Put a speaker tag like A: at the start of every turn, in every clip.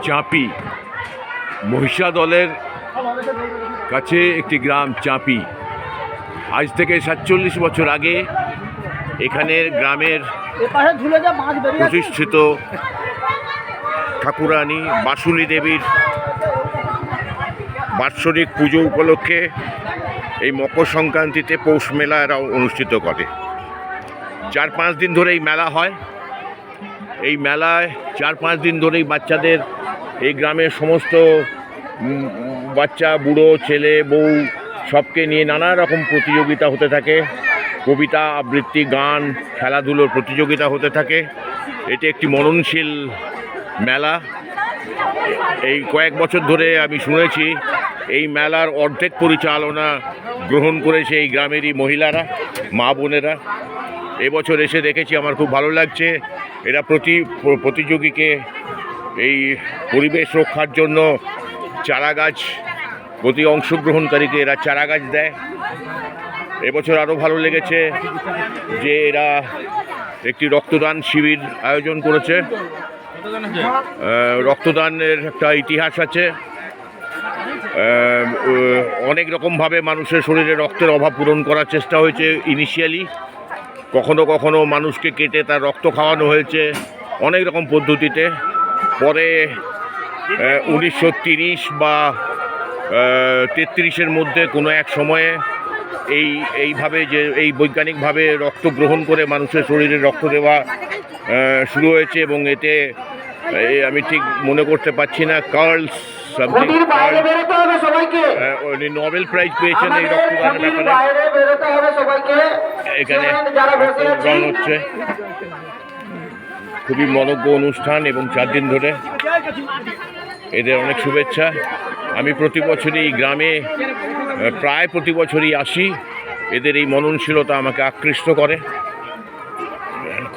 A: চাঁপি মহিষাদলের কাছে একটি গ্রাম চাঁপি। আজ থেকে 47 বছর আগে এখানের গ্রামের প্রতিষ্ঠিত ঠাকুরানী বাসুনী দেবীর বাৎসরিক পুজো উপলক্ষে এই মকর সংক্রান্তিতে পৌষ মেলা এরা অনুষ্ঠিত করে। 4-5 দিন ধরে এই মেলা হয়। এই মেলায় 4-5 দিন ধরেই বাচ্চাদের, এই গ্রামের সমস্ত বাচ্চা, বুড়ো, ছেলে, বউ সবকে নিয়ে নানা রকম প্রতিযোগিতা হতে থাকে। কবিতা আবৃত্তি, গান, খেলাধুলোর প্রতিযোগিতা হতে থাকে। এটি একটি মননশীল মেলা। এই কয়েক বছর ধরে আমি শুনেছি এই মেলার অর্ধেক পরিচালনা গ্রহণ করেছে এই গ্রামেরই মহিলারা, মা বোনেরা। এবছর এসে দেখেছি, আমার খুব ভালো লাগছে। এরা প্রতিযোগীকে এই পরিবেশ রক্ষার জন্য চারা গাছ, প্রতি অংশগ্রহণকারীকে এরা চারা গাছ দেয়। এবছর আরও ভালো লেগেছে যে এরা একটি রক্তদান শিবির আয়োজন করেছে। রক্তদানের একটা ইতিহাস আছে। অনেক রকমভাবে মানুষের শরীরে রক্তের অভাব পূরণ করার চেষ্টা হয়েছে ইনিশিয়ালি। কখনো কখনো মানুষকে কেটে তার রক্ত খাওয়ানো হয়েছে অনেক রকম পদ্ধতিতে। পরে 1930 বা 33-এর মধ্যে কোনো এক সময়ে এইভাবে যে এই বৈজ্ঞানিকভাবে রক্ত গ্রহণ করে মানুষের শরীরে রক্ত দেওয়া শুরু হয়েছে। এবং এতে আমি ঠিক মনে করতে পারছি না, কার্লস সামথিং, উনি নোবেল প্রাইজ পেয়েছেন এই রক্তদানের ব্যাপারে। এখানে রক্তদান হচ্ছে, খুবই মনোজ্ঞ অনুষ্ঠান এবং 4 দিন ধরে। এদের অনেক শুভেচ্ছা। আমি প্রতি বছরই এই গ্রামে প্রায় প্রতি বছরই আসি। এদের এই মননশীলতা আমাকে আকৃষ্ট করে।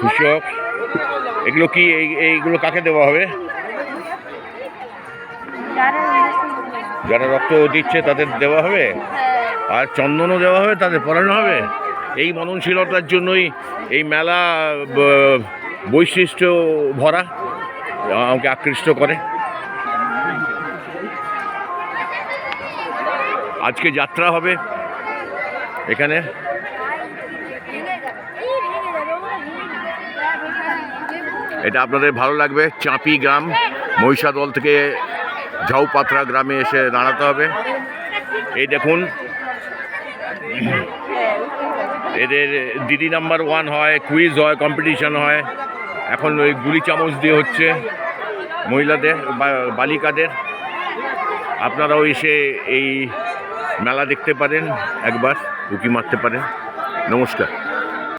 A: খুশি হোক। এগুলো কি, এইগুলো কাকে দেওয়া হবে? যারা রক্ত দিচ্ছে তাদের দেওয়া হবে, আর চন্দনও দেওয়া হবে, তাদের পরানো হবে। এই মননশীলতার জন্যই এই মেলা বৈশিষ্ট্য ভরা, আমাকে আকৃষ্ট করে। আজকে যাত্রা হবে এখানে। এটা আপনাদের ভালো লাগবে। চাঁপি গ্রাম, মহিষাদল থেকে ঝাউপাত্রা গ্রামে এসে দাঁড়াতে হবে। এই দেখুন, এদের দিদি নাম্বার 1 হয়, কুইজ হয়, কম্পিটিশন হয়। এখন ওই গুলি চামচ দিয়ে হচ্ছে মহিলাদের, বালিকাদের। আপনারাও এসে এই মেলা দেখতে পারেন, একবার উঁকি মারতে পারেন। নমস্কার।